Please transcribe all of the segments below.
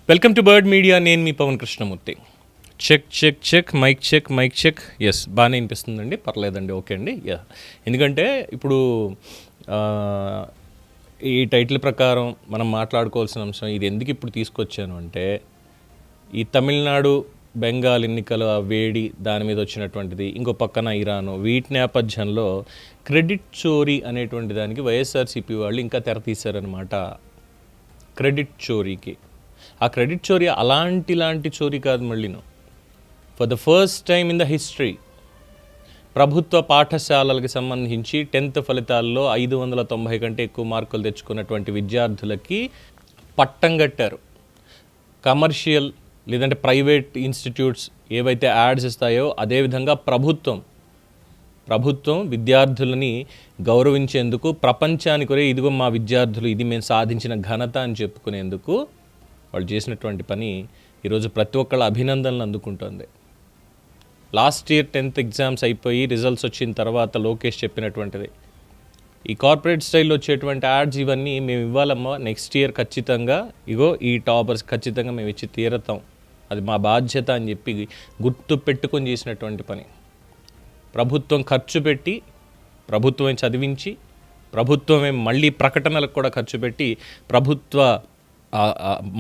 Welcome to Bird Media. నేను మీ Pawan Krishnamurthy. Check check check mic check. Yes, బాగానే వినిపిస్తుందండి, పర్లేదండి, ఓకే అండి. యా, ఎందుకంటే ఇప్పుడు ఈ టైటిల్ ప్రకారం మనం మాట్లాడుకోవాల్సిన అంశం ఇది. ఎందుకు ఇప్పుడు తీసుకొచ్చాను అంటే, ఈ తమిళనాడు బెంగాల్ ఎన్నికల వేడి దాని మీద వచ్చినటువంటిది, ఇంకో పక్కన ఇరాను, వీటి నేపథ్యంలో క్రెడిట్ చోరీ అనేటువంటి దానికి వైఎస్ఆర్సీపీ వాళ్ళు ఇంకా తెర తీశారనమాట. క్రెడిట్ చోరీకి, ఆ క్రెడిట్ చోరీ అలాంటి చోరీ కాదు. మళ్ళీను for the first time in the history ప్రభుత్వ పాఠశాలలకు సంబంధించి 10th ఫలితాల్లో 590 కంటే ఎక్కువ మార్కులు తెచ్చుకున్నటువంటి విద్యార్థులకి పట్టం కట్టారు. కమర్షియల్ లేదంటే ప్రైవేట్ ఇన్స్టిట్యూట్స్ ఏవైతే యాడ్స్ ఇస్తాయో అదేవిధంగా ప్రభుత్వం విద్యార్థులని గౌరవించేందుకు ప్రపంచానికి ఇదిగో మా విద్యార్థులు, ఇది మేము సాధించిన ఘనత అని చెప్పుకునేందుకు వాళ్ళు చేసినటువంటి పని ఈరోజు ప్రతి ఒక్కళ్ళ అభినందనలు అందుకుంటుంది. లాస్ట్ ఇయర్ 10th ఎగ్జామ్స్ అయిపోయి రిజల్ట్స్ వచ్చిన తర్వాత లోకేష్ చెప్పినటువంటిది, ఈ కార్పొరేట్ స్టైల్లో వచ్చేటువంటి యాడ్స్ ఇవన్నీ మేము ఇవ్వాలమ్మా, నెక్స్ట్ ఇయర్ ఖచ్చితంగా ఇగో ఈ టాపర్స్ ఖచ్చితంగా మేము ఇచ్చి తీరతాం, అది మా బాధ్యత అని చెప్పి గుర్తు పెట్టుకొని చేసినటువంటి పని. ప్రభుత్వం ఖర్చు పెట్టి, ప్రభుత్వమే చదివించి, ప్రభుత్వమే మళ్ళీ ప్రకటనలకు కూడా ఖర్చు పెట్టి ప్రభుత్వ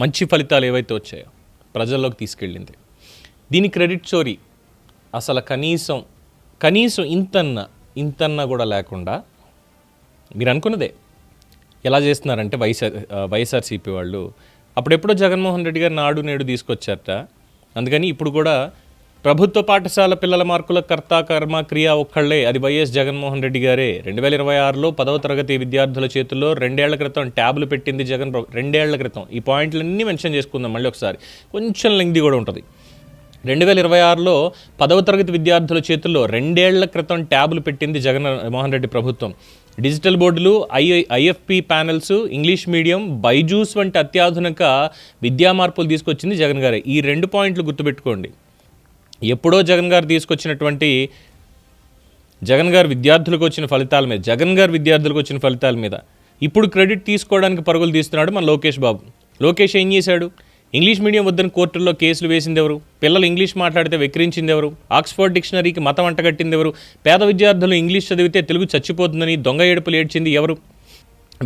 మంచి ఫలితాలు ఏవైతే వచ్చాయో ప్రజల్లోకి తీసుకెళ్ళింది. దీని క్రెడిట్ చోరీ అసలు కనీసం ఇంతన్నా కూడా లేకుండా మీరు అనుకున్నదే ఎలా చేస్తున్నారంటే వైఎస్ఆర్సీపీ వాళ్ళు అప్పుడెప్పుడో జగన్మోహన్ రెడ్డి గారు నాడు నేడు తీసుకొచ్చారట. అందుకని ఇప్పుడు కూడా ప్రభుత్వ పాఠశాల పిల్లల మార్కుల కర్త కర్మ క్రియ ఒక్కళ్ళే, అది వైఎస్ జగన్మోహన్ రెడ్డి గారే. 2026లో 10వ తరగతి విద్యార్థుల చేతుల్లో 2 ఏళ్ల క్రితం ట్యాబ్లు పెట్టింది జగన్. 2 ఏళ్ల క్రితం ఈ పాయింట్లన్నీ మెన్షన్ చేసుకుందాం మళ్ళీ ఒకసారి, కొంచెం లెంగ్ది కూడా ఉంటుంది. 2026లో 10వ తరగతి విద్యార్థుల చేతుల్లో 2 ఏళ్ల క్రితం ట్యాబ్లు పెట్టింది జగన్మోహన్ రెడ్డి ప్రభుత్వం. డిజిటల్ బోర్డులు, IFP panels, English medium, Byju's వంటి అత్యాధునిక విద్యా మార్పులు తీసుకొచ్చింది జగన్ గారే. ఈ 2 పాయింట్లు గుర్తుపెట్టుకోండి. ఎప్పుడో జగన్ గారు తీసుకొచ్చినటువంటి జగన్ గారు విద్యార్థులకు వచ్చిన ఫలితాల మీద ఇప్పుడు క్రెడిట్ తీసుకోవడానికి పరుగులు తీస్తున్నాడు మన లోకేష్ బాబు. లోకేష్ ఏం చేశాడు? ఇంగ్లీష్ మీడియం వద్దని కోర్టుల్లో కేసులు వేసింది ఎవరు? పిల్లలు ఇంగ్లీష్ మాట్లాడితే వెక్కిరించింది ఎవరు? ఆక్స్ఫర్డ్ డిక్షనరీకి మతం అంటగట్టింది ఎవరు? పేద విద్యార్థులు ఇంగ్లీష్ చదివితే తెలుగు చచ్చిపోతుందని దొంగ ఏడుపులు ఏడ్చింది ఎవరు?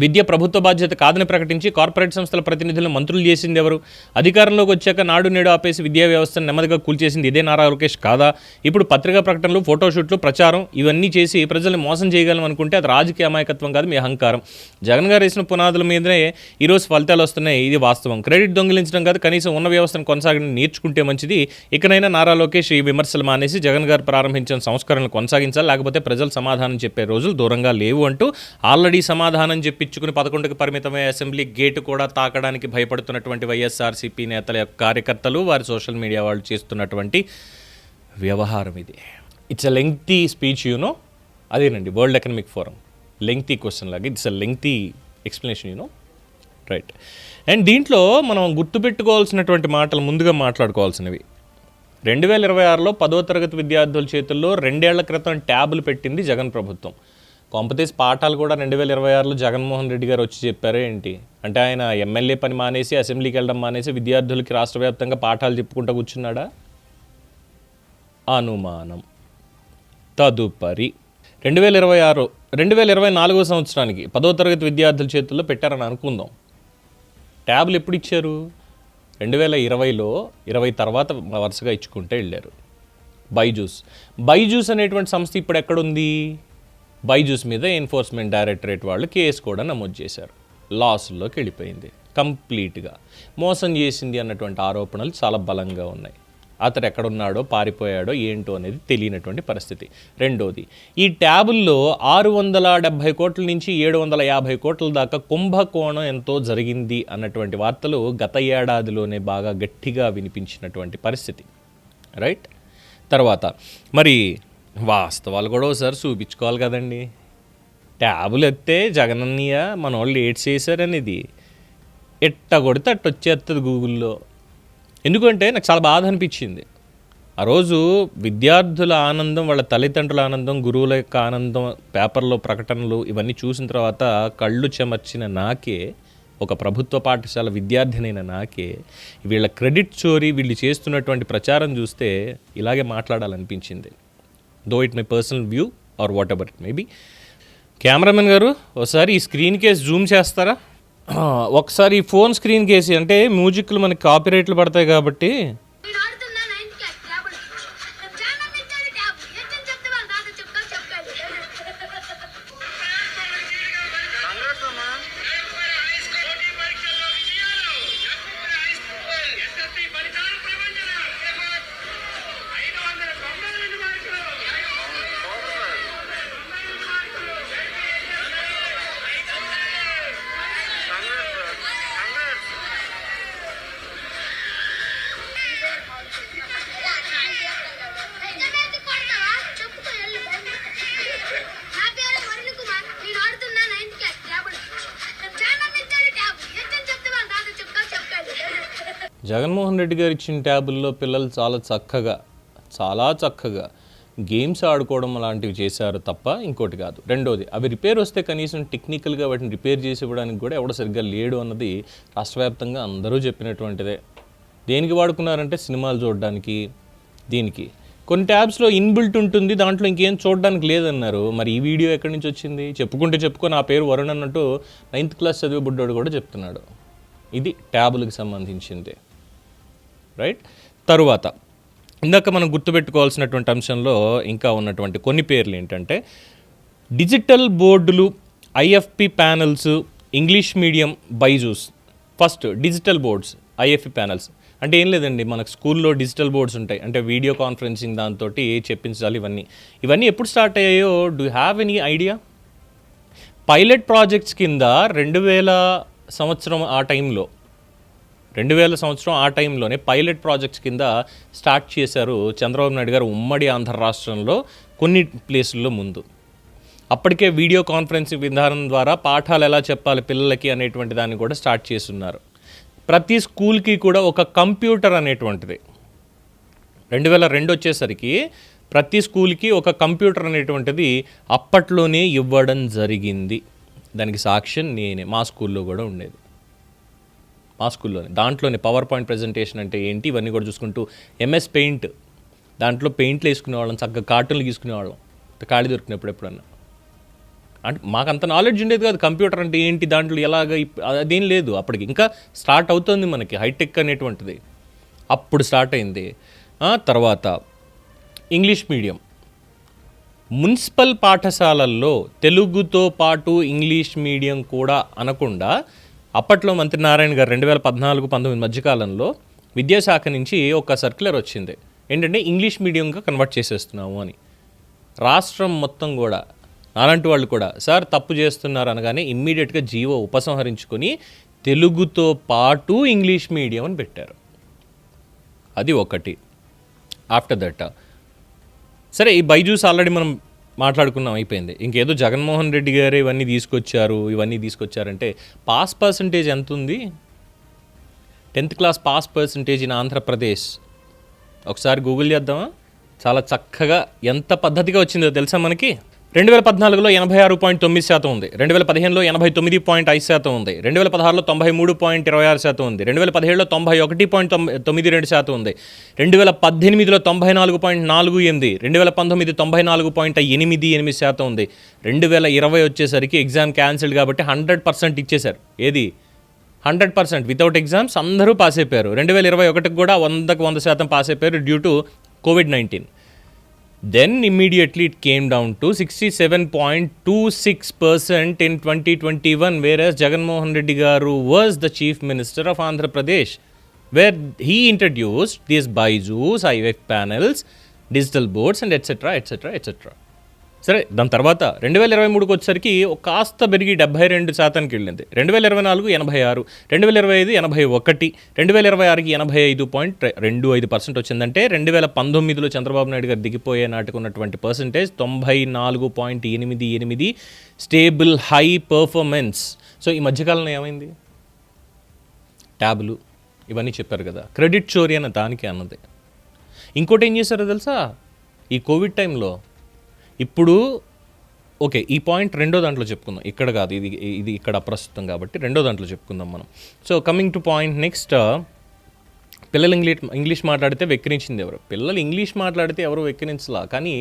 విద్య ప్రభుత్వ బాధ్యత కాదని ప్రకటించి కార్పొరేట్ సంస్థల ప్రతినిధులను మంత్రులు చేసింది ఎవరు? అధికారంలోకి వచ్చాక నాడు నేడు ఆపేసి విద్యా వ్యవస్థను నెమ్మదిగా కూల్చేసింది ఇదే నారా లోకేష్ కాదా? ఇప్పుడు పత్రికా ప్రకటనలు, ఫోటోషూట్లు, ప్రచారం ఇవన్నీ చేసి ప్రజల్ని మోసం చేయగలం అనుకుంటే అది రాజకీయ అమాయకత్వం కాదు, మీ అహంకారం. జగన్ గారు వేసిన పునాదుల మీదనే ఈరోజు ఫలితాలు వస్తున్నాయి, ఇది వాస్తవం. క్రెడిట్ దొంగిలించడం కాదు, కనీసం ఉన్న వ్యవస్థను కొనసాగడం నేర్చుకుంటే మంచిది. ఇకనైనా నారా లోకేష్ ఈ విమర్శలు మానేసి జగన్ గారు ప్రారంభించిన సంస్కరణలు కొనసాగించాలి, లేకపోతే ప్రజలు సమాధానం చెప్పే రోజులు దూరంగా లేవు అంటూ ఆల్రెడీ సమాధానం పిచ్చుకుని 11కి పరిమితమై అసెంబ్లీ గేటు కూడా తాకడానికి భయపడుతున్నటువంటి వైఎస్ఆర్సీపీ నేతల యొక్క కార్యకర్తలు, వారి సోషల్ మీడియా వాళ్ళు చేస్తున్నటువంటి వ్యవహారం ఇది. ఇట్స్ అ లెంగ్తీ స్పీచ్, అదేనండి World Economic Forum lengthy question లాగా it's a lengthy explanation, right. And దీంట్లో మనం గుర్తుపెట్టుకోవాల్సినటువంటి మాటలు ముందుగా మాట్లాడుకోవాల్సినవి, 2026లో 10వ తరగతి విద్యార్థుల చేతుల్లో 2 ఏళ్ల క్రితం ట్యాబులు పెట్టింది జగన్ ప్రభుత్వం. కాంపిటీస్ పాఠాలు కూడా 2026లో జగన్మోహన్ రెడ్డి గారు వచ్చి చెప్పారే ఏంటి అంటే, ఆయన ఎమ్మెల్యే పని మానేసి అసెంబ్లీకి వెళ్ళడం మానేసి విద్యార్థులకి రాష్ట్ర వ్యాప్తంగా పాఠాలు చెప్పుకుంటూ కూర్చున్నాడా? అనుమానం. తదుపరి 2024 సంవత్సరానికి 10వ తరగతి విద్యార్థుల చేతుల్లో పెట్టారని అనుకుందాం. ట్యాబ్లు ఎప్పుడు ఇచ్చారు? 2020లో 20 తర్వాత వరుసగా ఇచ్చుకుంటే వెళ్ళారు. బైజూస్ అనేటువంటి సంస్థ ఇప్పుడు ఎక్కడుంది? బైజూస్ మీద ఎన్ఫోర్స్మెంట్ డైరెక్టరేట్ వాళ్ళు కేసు కూడా నమోదు చేశారు. లాస్లోకి వెళ్ళిపోయింది. కంప్లీట్గా మోసం చేసింది అన్నటువంటి ఆరోపణలు చాలా బలంగా ఉన్నాయి. అతడు ఎక్కడున్నాడో, పారిపోయాడో ఏంటో అనేది తెలియనటువంటి పరిస్థితి. రెండోది, ఈ ట్యాబుల్లో 670 కోట్ల నుంచి 750 కోట్ల దాకా కుంభకోణం ఎంతో జరిగింది అన్నటువంటి వార్తలు గత ఏడాదిలోనే బాగా గట్టిగా వినిపించినటువంటి పరిస్థితి, రైట్. తర్వాత మరి వాస్తవాలు కూడా ఒకసారి చూపించుకోవాలి కదండి. ట్యాబులు ఎత్తే జగనన్నయ్య మన వాళ్ళు ఏడ్ చేశారనేది ఎట్ట కొడితే అట్ట వచ్చేస్తుంది గూగుల్లో. ఎందుకంటే నాకు చాలా బాధ అనిపించింది ఆ రోజు. విద్యార్థుల ఆనందం, వాళ్ళ తల్లిదండ్రుల ఆనందం, గురువుల యొక్క ఆనందం, పేపర్లో ప్రకటనలు ఇవన్నీ చూసిన తర్వాత కళ్ళు చెమర్చిన నాకే ఒక ప్రభుత్వ పాఠశాల విద్యార్థినైన నాకే వీళ్ళ క్రెడిట్ చోరీ వీళ్ళు చేస్తున్నటువంటి ప్రచారం చూస్తే ఇలాగే మాట్లాడాలనిపించింది. Though it my personal view or whatever it maybe. Cameraman గారు ఒకసారి ఈ స్క్రీన్ కేస్ జూమ్ చేస్తారా? ఒకసారి ఈ ఫోన్ స్క్రీన్ కేసి, అంటే మ్యూజిక్లు మనకి కాపీరైట్లు పడతాయి కాబట్టి. జగన్మోహన్ రెడ్డి గారు ఇచ్చిన ట్యాబుల్లో పిల్లలు చాలా చక్కగా గేమ్స్ ఆడుకోవడం లాంటివి చేశారు తప్ప ఇంకోటి కాదు. రెండోది, అవి రిపేర్ వస్తే కనీసం టెక్నికల్గా వాటిని రిపేర్ చేసి ఇవ్వడానికి కూడా ఎవడ సరిగ్గా లేడు అన్నది రాష్ట్రవ్యాప్తంగా అందరూ చెప్పినటువంటిదే. దేనికి వాడుకున్నారంటే సినిమాలు చూడడానికి, దీనికి. కొన్ని ట్యాబ్స్లో ఇన్బిల్ట్ ఉంటుంది, దాంట్లో ఇంకేం చూడడానికి లేదన్నారు. మరి ఈ వీడియో ఎక్కడి నుంచి వచ్చింది? చెప్పుకొని నా పేరు వరుణ్ అన్నట్టు 9th క్లాస్ చదివే బుడ్డోడు కూడా చెప్తున్నాడు. ఇది ట్యాబులకు సంబంధించింది, రైట్. తరువాత ఇందాక మనం గుర్తుపెట్టుకోవాల్సినటువంటి అంశంలో ఇంకా ఉన్నటువంటి కొన్ని పేర్లు ఏంటంటే డిజిటల్ బోర్డులు, IFP panels, English medium Byju's. First digital boards, IFP panels అంటే ఏం లేదండి, మనకు స్కూల్లో డిజిటల్ బోర్డ్స్ ఉంటాయి, అంటే వీడియో కాన్ఫరెన్సింగ్ దాంతో చెప్పించాలి. ఇవన్నీ ఎప్పుడు స్టార్ట్ అయ్యాయో do have any idea? Pilot projects కింద 2000 సంవత్సరం ఆ టైంలోనే పైలట్ ప్రాజెక్ట్స్ కింద స్టార్ట్ చేశారు చంద్రబాబు నాయుడు గారు ఉమ్మడి ఆంధ్ర రాష్ట్రంలో కొన్ని ప్లేసుల్లో ముందు. అప్పటికే వీడియో కాన్ఫరెన్సింగ్ విధానం ద్వారా పాఠాలు ఎలా చెప్పాలి పిల్లలకి అనేటువంటి దాన్ని కూడా స్టార్ట్ చేస్తున్నారు. ప్రతి స్కూల్కి కూడా ఒక కంప్యూటర్ అనేటువంటిది 2002 వచ్చేసరికి ప్రతి స్కూల్కి ఒక కంప్యూటర్ అనేటువంటిది అప్పట్లోనే ఇవ్వడం జరిగింది. దానికి సాక్ష్యం నేనే, మా స్కూల్లో కూడా ఉండేది. మా స్కూల్లోనే దాంట్లోనే పవర్ పాయింట్ ప్రజెంటేషన్ అంటే ఏంటి ఇవన్నీ కూడా చూసుకుంటూ MS పెయింట్, దాంట్లో పెయింట్లు వేసుకునేవాళ్ళం, చక్కగా కార్టూన్లు గీసుకునేవాళ్ళం ఖాళీ దొరికినప్పుడు ఎప్పుడన్నా. అంటే మాకు అంత నాలెడ్జ్ ఉండేది కాదు కంప్యూటర్ అంటే ఏంటి, దాంట్లో ఎలాగ అదేం లేదు. అప్పటికి ఇంకా స్టార్ట్ అవుతుంది మనకి హైటెక్ అనేటువంటిది, అప్పుడు స్టార్ట్ అయింది. తర్వాత ఇంగ్లీష్ మీడియం, మున్సిపల్ పాఠశాలల్లో తెలుగుతో పాటు ఇంగ్లీష్ మీడియం కూడా అనకుండా అప్పట్లో మంత్రి నారాయణ గారు 2014-19 మధ్యకాలంలో విద్యాశాఖ నుంచి ఒక సర్క్యులర్ వచ్చింది, ఏంటంటే ఇంగ్లీష్ మీడియంగా కన్వర్ట్ చేసేస్తున్నాము అని. రాష్ట్రం మొత్తం కూడా అలాంటి వాళ్ళు కూడా సార్ తప్పు చేస్తున్నారు అనగానే ఇమ్మీడియట్గా జీవో ఉపసంహరించుకొని తెలుగుతో పాటు ఇంగ్లీష్ మీడియం అని పెట్టారు. అది ఒకటి. ఆఫ్టర్ దట్ సరే ఈ బైజూస్ ఆల్రెడీ మనం మాట్లాడుకున్నాం, అయిపోయింది. ఇంకేదో జగన్మోహన్ రెడ్డి గారు ఇవన్నీ తీసుకొచ్చారంటే పాస్ పర్సంటేజ్ ఎంత ఉంది? 10th class pass percentage in Andhra Pradesh ఒకసారి గూగుల్ చేద్దామా? చాలా చక్కగా ఎంత పద్ధతిగా వచ్చిందో తెలుసా మనకి. 2014లో 86.9% ఉంది, 2015లో 89.5% ఉంది, 2016లో 93.26% ఉంది, 2017లో 91.92% ఉంది, 2018లో 94.48, 2019 94.88% ఉంది, 2020 వచ్చేసరికి ఎగ్జామ్ క్యాన్సిల్డ్ కాబట్టి 100% ఇచ్చేశారు. ఏది 100% వితౌట్ ఎగ్జామ్స్ అందరూ పాస్ అయిపోయారు. 2021 కూడా 100% పాస్ అయిపోయారు due to COVID-19. Then immediately it came down to 67.26% in 2021, whereas Jagannath Reddy Garu was the Chief Minister of Andhra Pradesh, where he introduced these BYJU'S, IVF panels, digital boards and etc. సరే దాని తర్వాత 2023కి వచ్చేసరికి ఒక కాస్త పెరిగి 72%కి వెళ్ళింది, 2024 86, 2025 81, 2026కి 85.25% వచ్చిందంటే 2019లో చంద్రబాబు నాయుడు గారు దిగిపోయే నాటికి ఉన్నటువంటి percentage 94.88 stable high performance. So ఈ మధ్యకాలంలో ఏమైంది? ట్యాబ్లు ఇవన్నీ చెప్పారు కదా, క్రెడిట్ చోరీ అన్న దానికి అన్నది. ఇంకోటి ఏం చేశారో తెలుసా? ఈ కోవిడ్ టైంలో ఇప్పుడు ఓకే, ఈ పాయింట్ రెండో దాంట్లో చెప్పుకుందాం, ఇక్కడ కాదు, ఇది ఇక్కడ అప్రస్తుతం కాబట్టి రెండో దాంట్లో చెప్పుకుందాం మనం. So coming to point next, పిల్లలు ఇంగ్లీష్ మాట్లాడితే వెక్కిరించింది ఎవరు? పిల్లలు ఇంగ్లీష్ మాట్లాడితే ఎవరు వెక్కిరించలా, కానీ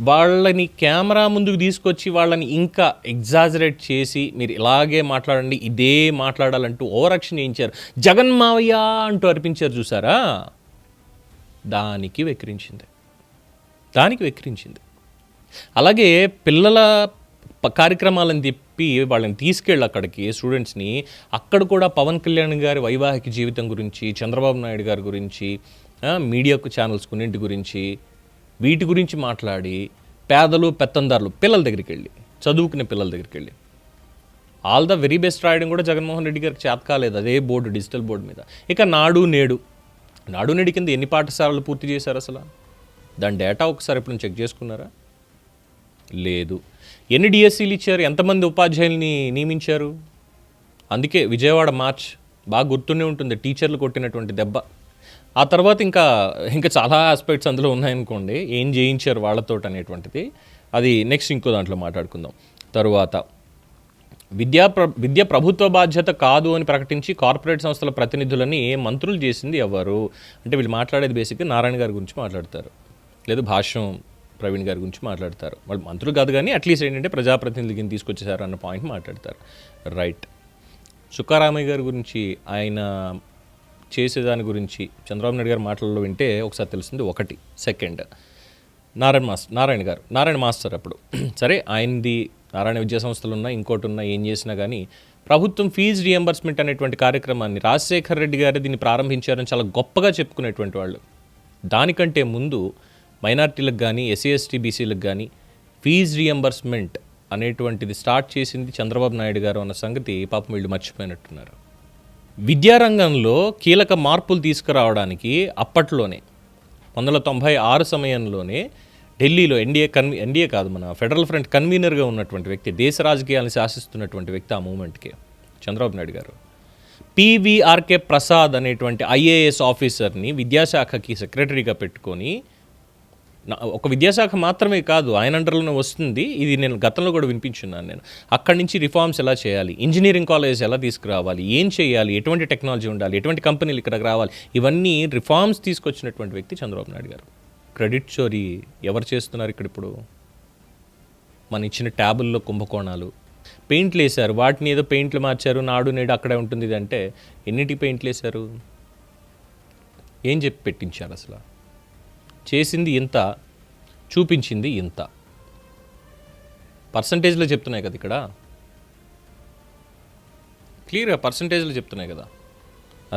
వాళ్ళని కెమెరా ముందుకు తీసుకొచ్చి వాళ్ళని ఇంకా ఎగ్జాజరేట్ చేసి మీరు ఇలాగే మాట్లాడండి, ఇదే మాట్లాడాలంటూ ఓవర్ యాక్షన్ చేయించారు. జగన్ మావయ్య అంటూ అర్పించారు చూసారా, దానికి వెక్కిరించింది. అలాగే పిల్లల కార్యక్రమాలను తిప్పి వాళ్ళని తీసుకెళ్ళి అక్కడికి స్టూడెంట్స్ని, అక్కడ కూడా పవన్ కళ్యాణ్ గారి వైవాహిక జీవితం గురించి, చంద్రబాబు నాయుడు గారి గురించి, మీడియాకు ఛానల్స్ కొన్నింటి గురించి, వీటి గురించి మాట్లాడి పేదలు పెత్తందారులు పిల్లల దగ్గరికి వెళ్ళి, చదువుకునే పిల్లల దగ్గరికి వెళ్ళి ఆల్ ద వెరీ బెస్ట్ రాయడం కూడా జగన్మోహన్ రెడ్డి గారికి చేత కాలేదు, అదే బోర్డు, డిజిటల్ బోర్డు మీద. ఇక నాడు నేడు కింద ఎన్ని పాఠశాలలు పూర్తి చేశారు అసలు? దాని డేటా ఒకసారి ఇప్పుడు చెక్ చేసుకున్నారా? లేదు. ఎన్ని డిఎస్సీలు ఇచ్చారు? ఎంతమంది ఉపాధ్యాయుల్ని నియమించారు? అందుకే విజయవాడ మార్చ్ బాగా గుర్తుండే ఉంటుంది, టీచర్లు కొట్టినటువంటి దెబ్బ. ఆ తర్వాత ఇంకా చాలా ఆస్పెక్ట్స్ అందులో ఉన్నాయనుకోండి, ఏం చేయించారు వాళ్ళతోటి అనేటువంటిది, అది నెక్స్ట్ ఇంకో దాంట్లో మాట్లాడుకుందాం. తరువాత విద్య ప్రభుత్వ బాధ్యత కాదు అని ప్రకటించి కార్పొరేట్ సంస్థల ప్రతినిధులని మంత్రులు చేసింది ఎవరు అంటే, వీళ్ళు మాట్లాడేది బేసిక్గా నారాయణ గారి గురించి మాట్లాడతారు, లేదు భాష్యం ప్రవీణ్ గారి గురించి మాట్లాడతారు. వాళ్ళు మంత్రులు కాదు కానీ అట్లీస్ట్ ఏంటంటే ప్రజాప్రతినిధులకి తీసుకొచ్చేసారు అన్న పాయింట్ మాట్లాడతారు. రైట్. సుఖారామయ్య గారి గురించి, ఆయన చేసేదాని గురించి చంద్రబాబు నాయుడు గారి మాటల్లో వింటే ఒకసారి తెలిసింది. ఒకటి. సెకండ్, నారాయణ మాస్టర్ అప్పుడు సరే, ఆయనది నారాయణ విద్యా సంస్థలు ఉన్నా, ఇంకోటి ఉన్నా, ఏం చేసినా కానీ ప్రభుత్వం ఫీజు రియంబర్స్మెంట్ అనేటువంటి కార్యక్రమాన్ని రాజశేఖర్ రెడ్డి గారు దీన్ని ప్రారంభించారని చాలా గొప్పగా చెప్పుకునేటువంటి వాళ్ళు. దానికంటే ముందు మైనార్టీలకు కానీ, ఎస్సీ ఎస్టీ బీసీలకు కానీ ఫీజు రియంబర్స్మెంట్ అనేటువంటిది స్టార్ట్ చేసింది చంద్రబాబు నాయుడు గారు అన్న సంగతి పాపం వీళ్ళు మర్చిపోయినట్టున్నారు. విద్యారంగంలో కీలక మార్పులు తీసుకురావడానికి అప్పట్లోనే 1996 సమయంలోనే ఢిల్లీలో ఎన్డీఏ కాదు, మన ఫెడరల్ ఫ్రంట్ కన్వీనర్గా ఉన్నటువంటి వ్యక్తి, దేశ రాజకీయాలను శాసిస్తున్నటువంటి వ్యక్తి ఆ మూమెంట్కి చంద్రబాబు నాయుడు గారు, పివిఆర్కే ప్రసాద్ అనేటువంటి ఐఏఎస్ ఆఫీసర్ని విద్యాశాఖకి సెక్రటరీగా పెట్టుకొని, ఒక విద్యాశాఖ మాత్రమే కాదు ఆయన అండర్లోనే వస్తుంది, ఇది నేను గతంలో కూడా వినిపించున్నాను నేను, అక్కడి నుంచి రిఫార్మ్స్ ఎలా చేయాలి, ఇంజనీరింగ్ కాలేజ్ ఎలా తీసుకురావాలి, ఏం చేయాలి, ఎటువంటి టెక్నాలజీ ఉండాలి, ఎటువంటి కంపెనీలు ఇక్కడికి రావాలి, ఇవన్నీ రిఫార్మ్స్ తీసుకొచ్చినటువంటి వ్యక్తి చంద్రబాబు నాయుడు గారు. క్రెడిట్ చోరీ ఎవరు చేస్తున్నారు ఇక్కడ? ఇప్పుడు మన ఇచ్చిన ట్యాబుల్లో కుంభకోణాలు, పెయింట్లు వేశారు, వాటిని ఏదో పెయింట్లు మార్చారు, నాడు నేడు అక్కడే ఉంటుంది ఇది అంటే, ఎన్నిటికి పెయింట్లు వేశారు, ఏం చెప్పి పెట్టించారు అసలు? చేసింది ఇంత, చూపించింది ఇంత. పర్సంటేజ్లో చెప్తున్నాయి కదా, ఇక్కడ క్లియర్గా పర్సంటేజ్లో చెప్తున్నాయి కదా,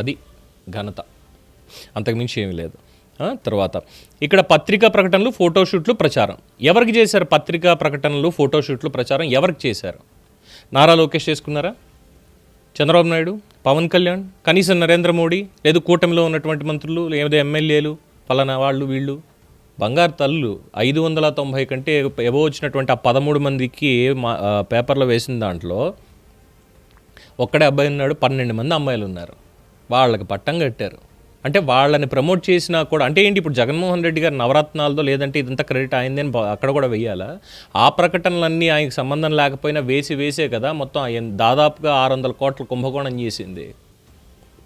అది ఘనత, అంతకుమించి ఏమీ లేదు. తర్వాత ఇక్కడ పత్రికా ప్రకటనలు, ఫోటోషూట్లు, ప్రచారం ఎవరికి చేశారు? పత్రికా ప్రకటనలు, ఫోటోషూట్లు, ప్రచారం ఎవరికి చేశారు? నారా లోకేష్ చేసుకున్నారా? చంద్రబాబు నాయుడు, పవన్ కళ్యాణ్, కనీసం నరేంద్ర మోడీ, లేదు కూటమిలో ఉన్నటువంటి మంత్రులు, లేదా ఎమ్మెల్యేలు, ఫలానా వాళ్ళు వీళ్ళు, బంగారు తల్లు 590 కంటే ఎబో వచ్చినటువంటి ఆ 13 మందికి పేపర్లో వేసిన దాంట్లో ఒక్కడే అబ్బాయి ఉన్నాడు, 12 మంది అమ్మాయిలు ఉన్నారు, వాళ్ళకి పట్టం కట్టారు. అంటే వాళ్ళని ప్రమోట్ చేసినా కూడా, అంటే ఏంటి ఇప్పుడు జగన్మోహన్ రెడ్డి గారు నవరత్నాలతో లేదంటే ఇదంతా క్రెడిట్ అయింది అని అక్కడ కూడా వెయ్యాలా? ఆ ప్రకటనలన్నీ ఆయనకు సంబంధం లేకపోయినా వేసే కదా మొత్తం దాదాపుగా 600 కోట్ల కుంభకోణం చేసింది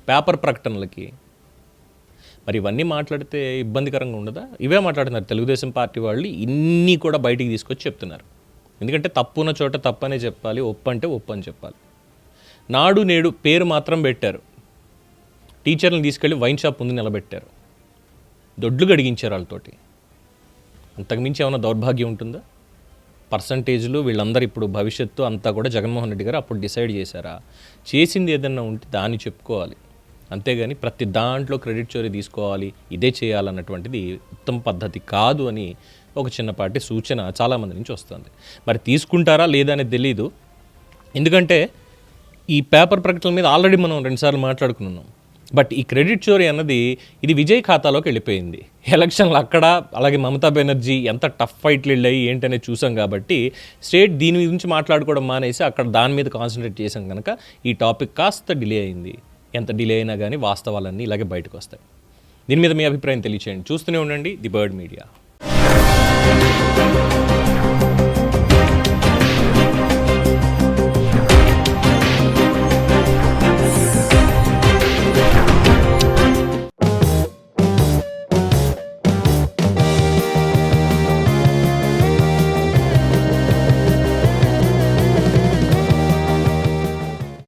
పేపర్ ప్రకటనలకి. మరి ఇవన్నీ మాట్లాడితే ఇబ్బందికరంగా ఉండదా? ఇవే మాట్లాడుతున్నారు తెలుగుదేశం పార్టీ వాళ్ళు, ఇన్ని కూడా బయటికి తీసుకొచ్చి చెప్తున్నారు. ఎందుకంటే తప్పున్న చోట తప్పనే చెప్పాలి, ఒప్పు అంటే ఒప్పు అని చెప్పాలి. నాడు నేడు పేరు మాత్రం పెట్టారు, టీచర్లను తీసుకెళ్ళి వైన్ షాప్ ముందు నిలబెట్టారు, దొడ్లు గడిగించారు వాళ్ళతోటి. అంతకుమించి ఏమైనా దౌర్భాగ్యం ఉంటుందా? పర్సంటేజ్లు వీళ్ళందరూ ఇప్పుడు భవిష్యత్తు అంతా కూడా జగన్మోహన్ రెడ్డి గారు అప్పుడు డిసైడ్ చేశారా? చేసింది ఏదన్నా ఉంటే దాన్ని చెప్పుకోవాలి, అంతేగాని ప్రతి దాంట్లో క్రెడిట్ చోరీ తీసుకోవాలి, ఇదే చేయాలన్నటువంటిది ఉత్తమ పద్ధతి కాదు అని ఒక చిన్నపాటి సూచన చాలామంది నుంచి వస్తుంది. మరి తీసుకుంటారా లేదా అనేది తెలీదు. ఎందుకంటే ఈ పేపర్ ప్రకటనల మీద ఆల్రెడీ మనం 2 సార్లు మాట్లాడుకున్నాం. బట్ ఈ క్రెడిట్ చోరీ అన్నది ఇది విజయ్ ఖాతాలోకి వెళ్ళిపోయింది. ఎలక్షన్లు అక్కడ, అలాగే మమతా బెనర్జీ ఎంత టఫ్ ఫైట్లు వెళ్ళాయి ఏంటనేది చూసాం కాబట్టి స్టేట్ దీని గురించి మాట్లాడుకోవడం మానేసి అక్కడ దాని మీద కాన్సన్ట్రేట్ చేసాం కనుక ఈ టాపిక్ కాస్త డిలే అయింది. ఎంత డిలే అయినా కానీ వాస్తవాలన్నీ ఇలాగే బయటకు వస్తాయి. దీని మీద మీ అభిప్రాయం తెలియచేయండి. చూస్తూనే ఉండండి ది బర్డ్ మీడియా.